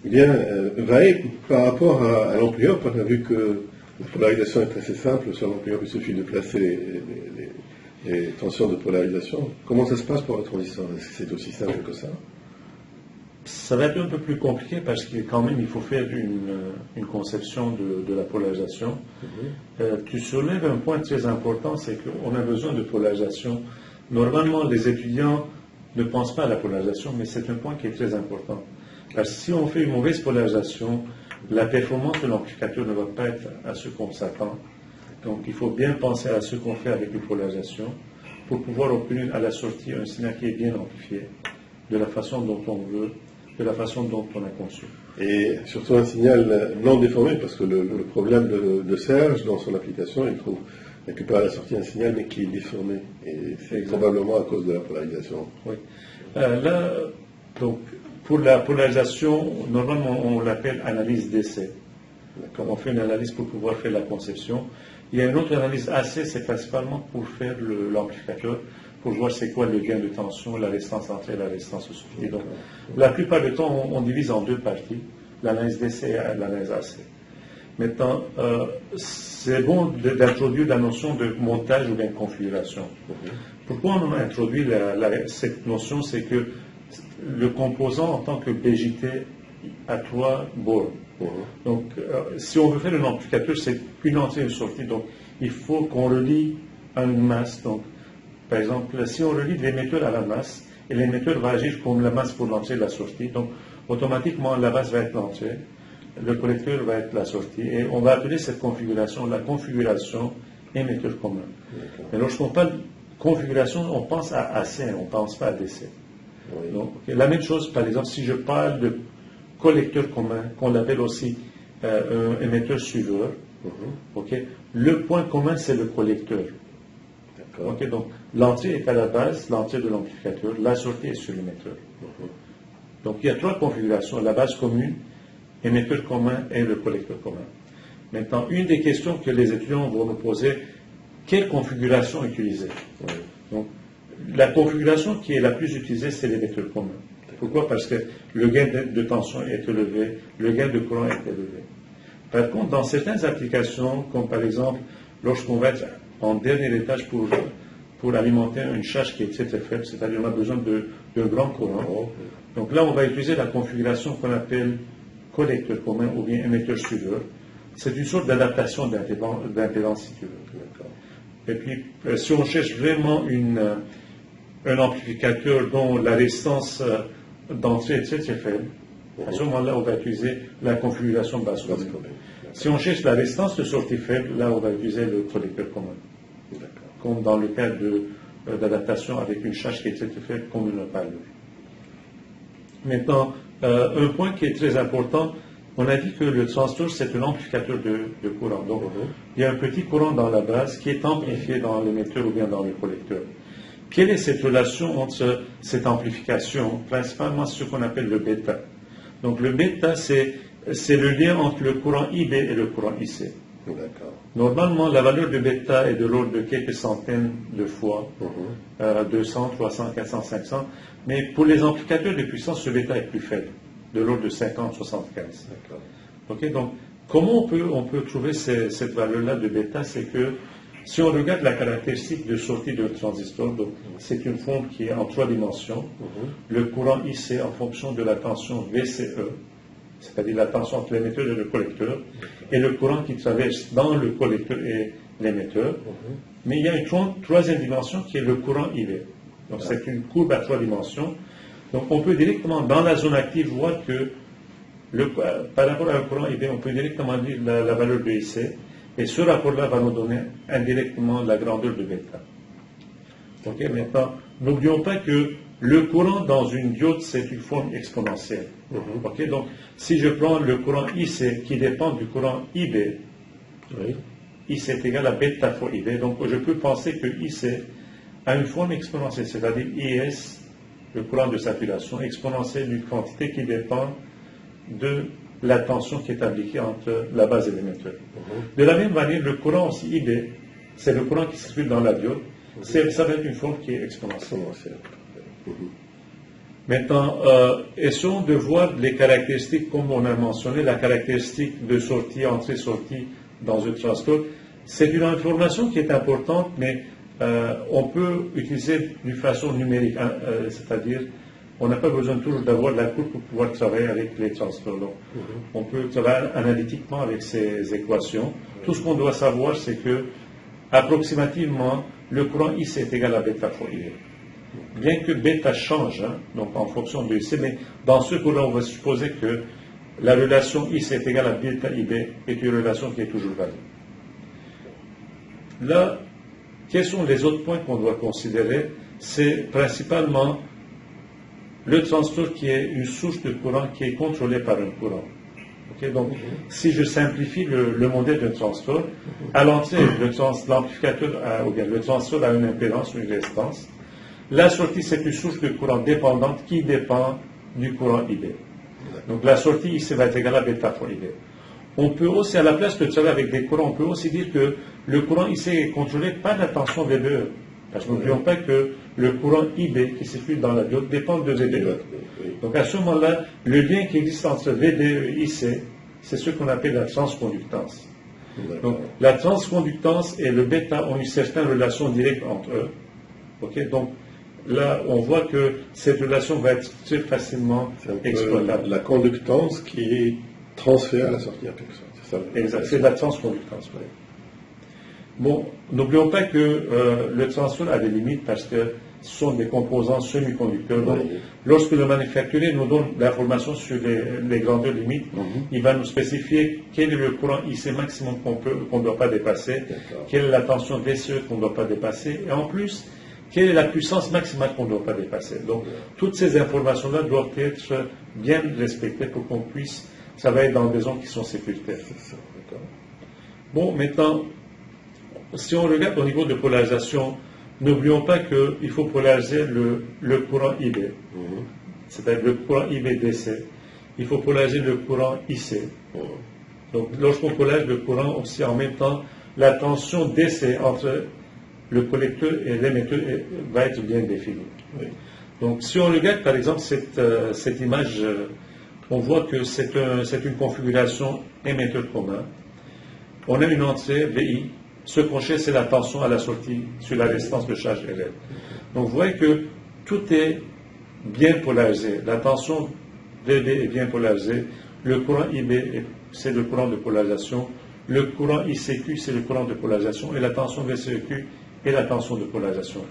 Eh bien, par rapport à l'amplieur, on a vu que la polarisation est assez simple. Sur l'amplieur, il suffit de placer les tensions de polarisation. Comment ça se passe pour un transistor? Est-ce que c'est aussi simple que ça? Ça va être un peu plus compliqué parce que quand même il faut faire une conception de la polarisation. Tu soulèves un point très important, c'est qu'on a besoin de polarisation. Normalement, les étudiants ne pensent pas à la polarisation, mais c'est un point qui est très important. Parce que si on fait une mauvaise polarisation, la performance de l'amplificateur ne va pas être à ce qu'on s'attend. Donc il faut bien penser à ce qu'on fait avec une polarisation pour pouvoir obtenir à la sortie un signal qui est bien amplifié, de la façon dont on veut, de la façon dont on a conçu. Et surtout un signal non déformé, parce que le problème de Serge, dans son application, il trouve récupérer à la sortie un signal, mais qui est déformé. Et c'est probablement à cause de la polarisation. Oui. Là, donc, pour la polarisation, normalement, on l'appelle analyse d'essai. On fait une analyse pour pouvoir faire la conception. Il y a une autre analyse AC, c'est principalement pour faire l'amplificateur, pour voir c'est quoi le gain de tension, la résistance entrée et la résistance au sortie. Donc, la plupart du temps, on divise en deux parties, l'analyse d'essai et l'analyse AC. Maintenant, c'est bon d'introduire la notion de montage ou bien configuration. Pourquoi on a introduit cette notion? C'est que le composant en tant que BJT a trois bornes. Donc, si on veut faire un amplificateur, c'est une entrée et une sortie. Donc, il faut qu'on relie à une masse. Donc, par exemple, si on relie l'émetteur à la masse, et l'émetteur va agir comme la masse pour l'entrée et la sortie, donc automatiquement la masse va être l'entrée, le collecteur va être la sortie, et on va appeler cette configuration la configuration émetteur commun. Mais lorsqu'on parle de configuration, on pense à AC, on ne pense pas à DC. Donc, la même chose, par exemple, si je parle de collecteur commun, qu'on appelle aussi un émetteur suiveur, le point commun, c'est le collecteur. Donc, l'entrée est à la base, l'entrée de l'amplificateur, la sortie est sur l'émetteur. Donc, il y a trois configurations, la base commune, émetteur commun et le collecteur commun. Maintenant, une des questions que les étudiants vont nous poser, quelle configuration utiliser? Donc, la configuration qui est la plus utilisée, c'est l'émetteur commun. Pourquoi? Parce que le gain de tension est élevé, le gain de courant est élevé. Par contre, dans certaines applications, comme par exemple, lorsqu'on va être en dernier étage pour alimenter une charge qui est très très faible, c'est-à-dire on a besoin de grand courant. Donc là, on va utiliser la configuration qu'on appelle collecteur commun ou bien émetteur suiveur. C'est une sorte d'adaptation d'impédance, si tu veux. Et puis, si on cherche vraiment un amplificateur dont la résistance d'entrée est très très faible, à ce moment-là, on va utiliser la configuration basse commune. Si on cherche la résistance de sortie faible, là, on va utiliser le collecteur commun. Comme dans le cas d'adaptation avec une charge qui est très très faible, comme une parle. Maintenant, un point qui est très important, on a dit que le transistor, c'est un amplificateur de courant. Donc, il y a un petit courant dans la base qui est amplifié dans l'émetteur ou bien dans le collecteur. Quelle est cette relation entre cette amplification? Principalement ce qu'on appelle le bêta. Donc, le bêta, c'est le lien entre le courant IB et le courant IC. Normalement, la valeur de bêta est de l'ordre de quelques centaines de fois, 200, 300, 400, 500. Mais pour les amplificateurs de puissance, ce bêta est plus faible, de l'ordre de 50, 75. Donc, comment on peut trouver cette valeur-là de bêta? C'est que si on regarde la caractéristique de sortie d'un transistor, c'est une forme qui est en trois dimensions. Le courant IC en fonction de la tension VCE, c'est-à-dire la tension entre l'émetteur et le collecteur, et le courant qui traverse dans le collecteur et l'émetteur. Mais il y a une troisième dimension qui est le courant IV. Donc c'est une courbe à trois dimensions. Donc on peut directement, dans la zone active, voir que par rapport à un courant IV, on peut directement lire la valeur de IC, et ce rapport-là va nous donner indirectement la grandeur de bêta. Maintenant, n'oublions pas que le courant dans une diode, c'est une forme exponentielle. Donc, si je prends le courant IC qui dépend du courant IB, IC est égal à bêta fois IB, donc je peux penser que IC a une forme exponentielle, c'est-à-dire IS, le courant de saturation, exponentielle d'une quantité qui dépend de la tension qui est appliquée entre la base et l'émetteur. De la même manière, le courant aussi IB, c'est le courant qui circule dans la diode, ça va être une forme qui est exponentielle. Maintenant, essayons de voir les caractéristiques, comme on a mentionné, la caractéristique de sortie, entrée-sortie dans un transport. C'est une information qui est importante, mais on peut utiliser d'une façon numérique, hein, c'est-à-dire on n'a pas besoin toujours d'avoir la courbe pour pouvoir travailler avec les transports. Donc, on peut travailler analytiquement avec ces équations. Tout ce qu'on doit savoir, c'est que approximativement, le courant IC est égal à bêta fois IB. Bien que bêta change, hein, donc en fonction de IC, mais dans ce courant, on va supposer que la relation IC est égale à bêta IB est une relation qui est toujours valide. Là, quels sont les autres points qu'on doit considérer? C'est principalement le transport qui est une source de courant qui est contrôlée par un courant. Okay, donc, si je simplifie le modèle d'un transport, à l'entrée, l'amplificateur ou bien le transport a une impédance ou une résistance. La sortie, c'est une source de courant dépendante qui dépend du courant IB. Donc, la sortie ici va être égale à bêta fois IB. On peut aussi, à la place de travailler avec des courants, on peut aussi dire que le courant ici est contrôlé par la tension VBE. Parce que n'oublions pas que le courant IB qui circule dans la diode dépend de VBE. Donc à ce moment-là, le lien qui existe entre VBE et IC, c'est ce qu'on appelle la transconductance. Donc la transconductance et le bêta ont une certaine relation directe entre eux. Okay? Donc là, on voit que cette relation va être très facilement exploitable. La conductance qui est transférée à la sortie en quelque sorte. C'est ça. Exact, c'est la transconductance. Oui. Bon, n'oublions pas que le transfert a des limites parce que ce sont des composants semi-conducteurs. Donc, lorsque le manufacturier nous donne l'information sur les grandeurs limites, il va nous spécifier quel est le courant IC maximum qu'on ne doit pas dépasser, quelle est la tension VCE qu'on ne doit pas dépasser, et en plus, quelle est la puissance maximale qu'on ne doit pas dépasser. Donc, toutes ces informations-là doivent être bien respectées pour qu'on puisse travailler dans des zones qui sont sécuritaires. Bon, maintenant, si on regarde au niveau de polarisation, n'oublions pas qu'il faut polariser le courant IB, c'est-à-dire le courant IB-DC. Il faut polariser le courant IC. Donc, lorsqu'on polarise le courant, aussi en même temps, la tension DC entre le collecteur et l'émetteur va être bien définie. Donc, si on regarde par exemple cette image, on voit que c'est une configuration émetteur commun. On a une entrée VI. Ce qu'on cherche, c'est la tension à la sortie sur la résistance de charge RL. Donc vous voyez que tout est bien polarisé. La tension VB est bien polarisée. Le courant IB, c'est le courant de polarisation. Le courant ICQ, c'est le courant de polarisation. Et la tension VCEQ est la tension de polarisation.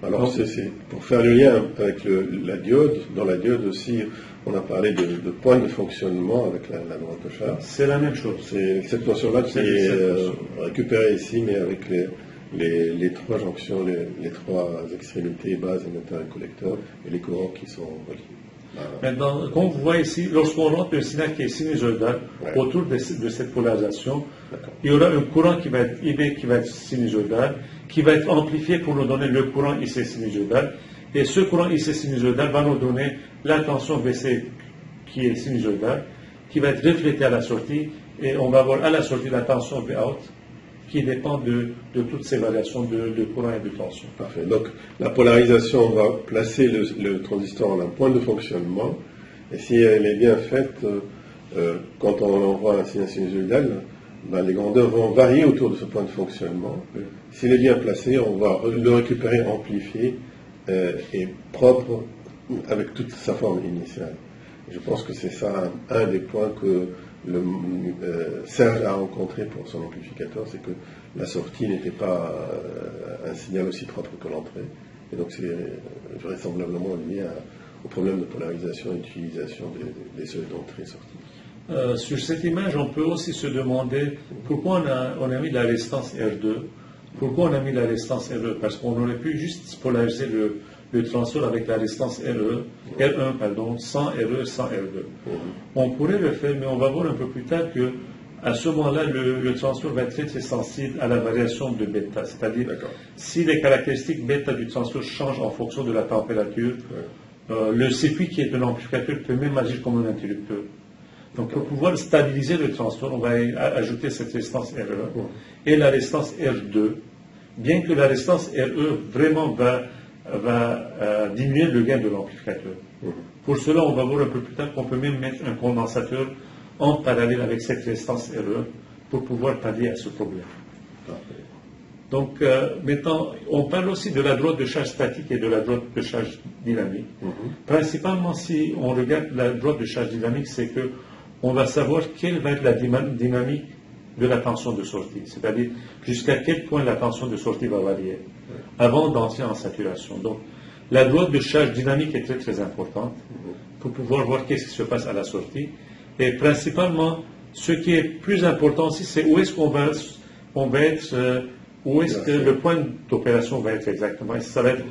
Alors, c'est pour faire le lien avec la diode, dans la diode aussi, on a parlé de points de fonctionnement avec la droite de charge. C'est la même chose. C'est cette notion-là qui est récupérée ici, mais avec les trois jonctions, les trois extrémités, base, émetteur et collecteur, et les courants qui sont reliés. Maintenant, comme vous voyez ici, lorsqu'on rentre un signal qui est sinusoïdal autour de cette polarisation, il y aura un courant qui va être IB qui va être sinusoïdal, qui va être amplifié pour nous donner le courant IC sinusoïdal. Et ce courant IC sinusoïdal va nous donner la tension VC qui est sinusoïdale, qui va être reflétée à la sortie, et on va avoir à la sortie la tension Vout qui dépend de toutes ces variations de courant et de tension. Parfait. Donc la polarisation va placer le transistor en un point de fonctionnement, et si elle est bien faite, quand on envoie un signal sinusoïdal, les grandeurs vont varier autour de ce point de fonctionnement. S'il est bien placé, on va le récupérer amplifié et propre avec toute sa forme initiale. Je pense que c'est ça un des points que Serge a rencontré pour son amplificateur, c'est que la sortie n'était pas un signal aussi propre que l'entrée. Et donc c'est vraisemblablement lié au problème de polarisation et d'utilisation des seuils d'entrée-sortie. Sur cette image, on peut aussi se demander pourquoi on a mis la résistance R2. Pourquoi on a mis la résistance RE? Parce qu'on aurait pu juste polariser le transfert avec la résistance R1, sans RE, sans R2. On pourrait le faire, mais on va voir un peu plus tard que à ce moment-là, le transfert va être très, très sensible à la variation de bêta. C'est-à-dire, si les caractéristiques bêta du transfert changent en fonction de la température, le circuit qui est un amplificateur peut même agir comme un interrupteur. Donc, pour pouvoir stabiliser le transfert, on va ajouter cette résistance RE et la résistance R2. Bien que la résistance RE vraiment va va diminuer le gain de l'amplificateur. Pour cela, on va voir un peu plus tard qu'on peut même mettre un condensateur en parallèle avec cette résistance RE pour pouvoir pallier à ce problème. Donc, maintenant, on parle aussi de la droite de charge statique et de la droite de charge dynamique. Principalement, si on regarde la droite de charge dynamique, c'est que on va savoir quelle va être la dynamique de la tension de sortie, c'est-à-dire jusqu'à quel point la tension de sortie va varier avant d'entrer en saturation. Donc, la droite de charge dynamique est très très importante pour pouvoir voir qu'est-ce qui se passe à la sortie. Et principalement, ce qui est plus important aussi, c'est où est-ce qu'on va être, où est-ce que le point d'opération va être exactement. Est-ce que ça va être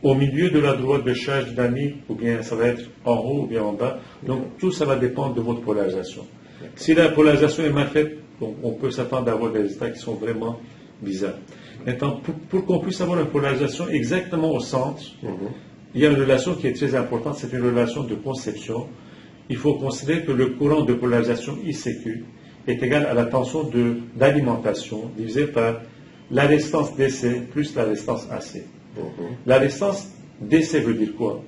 au milieu de la droite de charge dynamique, ou bien ça va être en haut ou bien en bas. Donc tout ça va dépendre de votre polarisation. Si la polarisation est mal faite, on peut s'attendre à avoir des résultats qui sont vraiment bizarres. Maintenant, pour qu'on puisse avoir une polarisation exactement au centre, il y a une relation qui est très importante, c'est une relation de conception. Il faut considérer que le courant de polarisation ICQ est égal à la tension d'alimentation divisée par la résistance DC plus la résistance AC. La résistance DC veut dire quoi?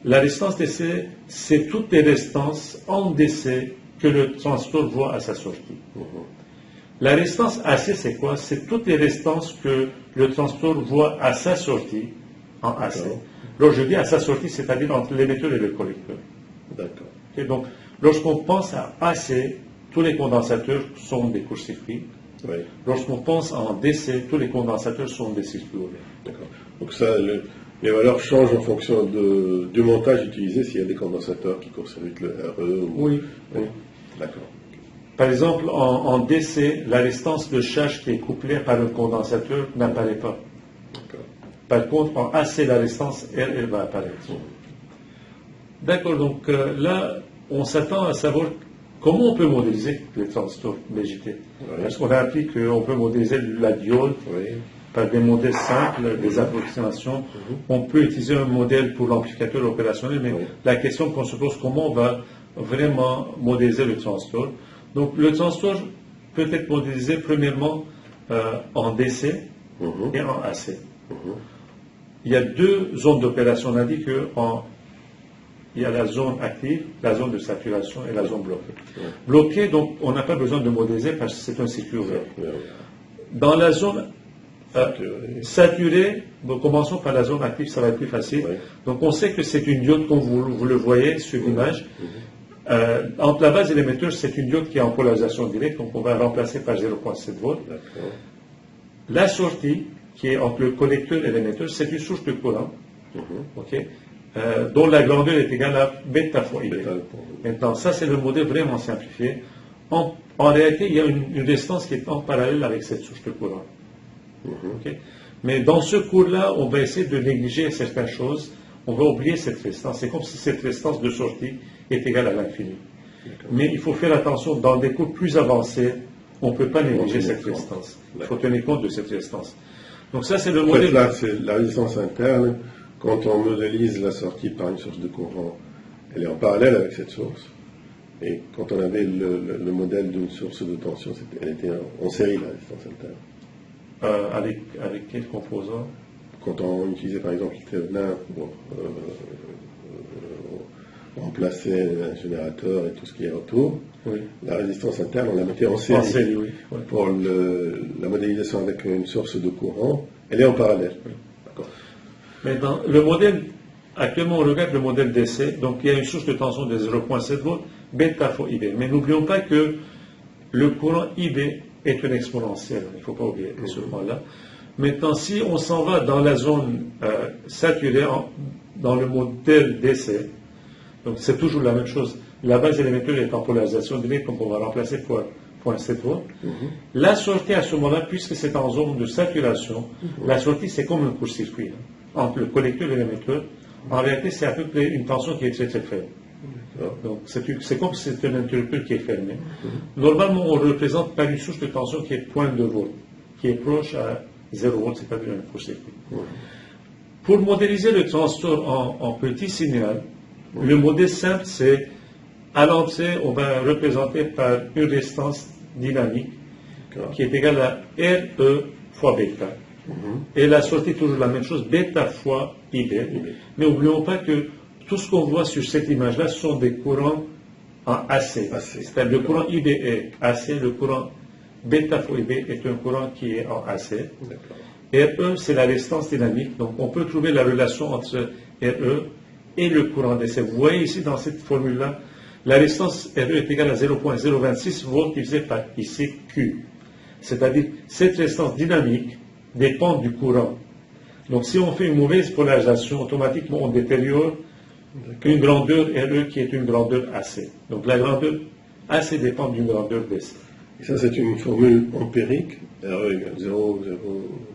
La résistance DC, c'est toutes les résistances en DC que le transistor voit à sa sortie. La résistance AC, c'est quoi? C'est toutes les résistances que le transistor voit à sa sortie en AC. Alors je dis à sa sortie, c'est-à-dire entre l'émetteur et le collecteur. D'accord. Okay, donc, lorsqu'on pense à AC, tous les condensateurs sont des courts-circuits. Oui. Lorsqu'on pense en DC, tous les condensateurs sont des circuits ouverts. D'accord. Donc ça, les valeurs changent en fonction du montage utilisé s'il y a des condensateurs qui court-circuitent le RE ou... Oui. D'accord. Par exemple, en DC, la résistance de charge qui est couplée par un condensateur n'apparaît pas. D'accord. Par contre, en AC, la résistance, elle va apparaître. D'accord, donc là, on s'attend à savoir comment on peut modéliser les transistors BJT. Parce qu'on a appris qu'on peut modéliser la diode par des modèles simples, des approximations. On peut utiliser un modèle pour l'amplificateur opérationnel, mais la question qu'on se pose, comment on va vraiment modéliser le transistor? Donc le transistor peut être modélisé premièrement en DC et en AC. Il y a deux zones d'opération. On a dit il y a la zone active, la zone de saturation et la zone bloquée. Bloquée, donc on n'a pas besoin de modéliser parce que c'est un circuit ouvert. Dans la zone saturée, commençons par la zone active, ça va être plus facile. Donc on sait que c'est une diode, comme vous le voyez sur l'image. Entre la base et l'émetteur, c'est une diode qui est en polarisation directe, donc on va remplacer par 0,7 volts. La sortie, qui est entre le collecteur et l'émetteur, c'est une source de courant, dont la grandeur est égale à bêta fois I. Maintenant, ça c'est le modèle vraiment simplifié. En réalité, il y a une résistance qui est en parallèle avec cette source de courant. Mais dans ce cours-là, on va essayer de négliger certaines choses. On va oublier cette résistance. C'est comme si cette résistance de sortie est égale à l'infini. Mais il faut faire attention, dans des cours plus avancés, on ne peut pas négliger cette résistance. Il faut tenir compte de cette résistance. Donc ça, c'est le modèle. Là, c'est la résistance interne. Quand on modélise la sortie par une source de courant, elle est en parallèle avec cette source. Et quand on avait le modèle d'une source de tension, elle était en série, la résistance interne. Avec quel composant? Quand on utilisait par exemple le thévenin pour remplacer un générateur et tout ce qui est autour, la résistance interne, on la mettait en série. En série, Pour la modélisation avec une source de courant, elle est en parallèle. Mais dans le modèle, actuellement on regarde le modèle DC, donc il y a une source de tension de 0,7 volts, bêta fois IB. Mais n'oublions pas que le courant IB est une exponentielle, il ne faut pas oublier ce point-là. Maintenant, si on s'en va dans la zone saturée, dans le modèle DC, donc c'est toujours la même chose, la base élémentaire est en polarisation directe, donc on va remplacer par 0,7 volts. La sortie à ce moment-là, puisque c'est en zone de saturation, la sortie c'est comme un court-circuit entre le collecteur et l'émetteur. En réalité, c'est à peu près une tension qui est très très faible. Donc c'est comme si c'est un interrupteur qui est fermé. Normalement, on représente par une source de tension qui est 0,2 volts, qui est proche à 0 volts, c'est-à-dire un court-circuit. Pour modéliser le transistor en petit signal, le modèle simple, c'est à l'entrée, on va représenter par une résistance dynamique qui est égale à RE fois bêta. Et la sortie, toujours la même chose, bêta fois IB. Mais n'oublions pas que tout ce qu'on voit sur cette image-là sont des courants en AC. C'est-à-dire le courant IB est AC, le courant bêta fois IB est un courant qui est en AC. RE, c'est la résistance dynamique. Donc on peut trouver la relation entre RE et le courant DC. Vous voyez ici dans cette formule-là, la résistance RE est égale à 0,026 volts divisé par ici Q. C'est-à-dire cette résistance dynamique dépend du courant. Donc si on fait une mauvaise polarisation, automatiquement on détériore une grandeur RE qui est une grandeur AC. Donc la grandeur AC dépend d'une grandeur DC. Et ça, c'est une formule empirique, RE égale 0, 0...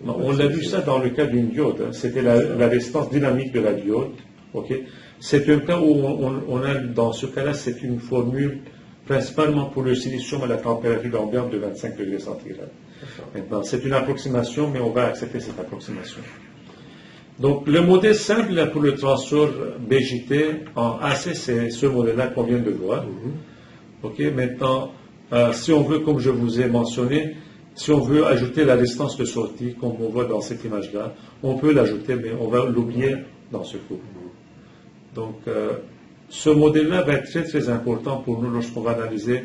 Non, on a vu ça dans le cas d'une diode. Hein. C'était la résistance dynamique de la diode. Okay. C'est un cas où on a, dans ce cas-là, c'est une formule principalement pour le silicium à la température ambiante de 25 degrés centigrades. Maintenant, c'est une approximation, mais on va accepter cette approximation. Donc, le modèle simple là, pour le transfert BJT en AC, c'est ce modèle-là qu'on vient de voir. Ok, maintenant, si on veut, comme je vous ai mentionné, si on veut ajouter la résistance de sortie, comme on voit dans cette image-là, on peut l'ajouter, mais on va l'oublier dans ce cours. Donc, ce modèle-là va être très très important pour nous lorsqu'on va analyser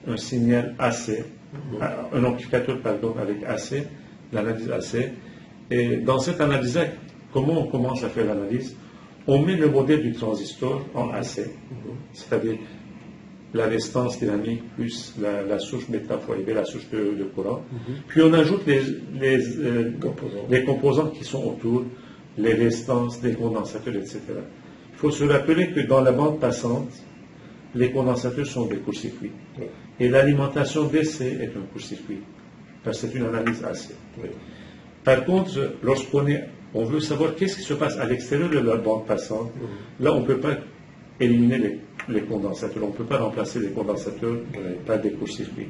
un signal AC, un amplificateur pardon, avec AC, l'analyse AC. Et dans cette analyse-là, comment on commence à faire l'analyse? On met le modèle du transistor en AC, c'est-à-dire la résistance dynamique plus la souche bêta fois IB, la souche de courant. Puis on ajoute les composants qui sont autour, les résistances, les condensateurs, etc. Il faut se rappeler que dans la bande passante, les condensateurs sont des courts-circuits. Et l'alimentation DC est un court-circuit, parce que c'est une analyse AC. Par contre, on veut savoir qu'est-ce qui se passe à l'extérieur de la bande passante, là on ne peut pas éliminer les condensateurs, on ne peut pas remplacer les condensateurs par des courts-circuits.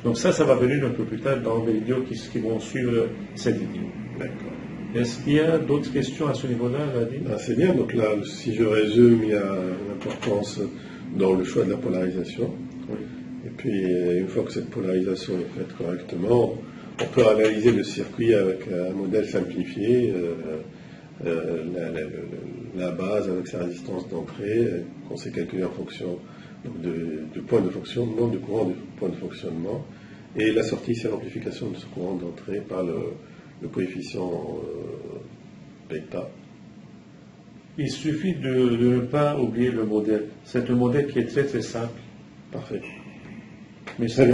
Donc ça va venir un peu plus tard dans les vidéos qui vont suivre cette vidéo. D'accord. Est-ce qu'il y a d'autres questions à ce niveau-là, Vadim? C'est bien, donc là, si je résume, il y a une importance dans le choix de la polarisation. Et puis, une fois que cette polarisation est faite correctement, on peut analyser le circuit avec un modèle simplifié, la base avec sa résistance d'entrée, qu'on sait calculer en fonction du point de fonctionnement, du courant du point de fonctionnement, et la sortie, c'est l'amplification de ce courant d'entrée par le coefficient bêta. Il suffit de ne pas oublier le modèle. C'est un modèle qui est très très simple. Parfait. Mais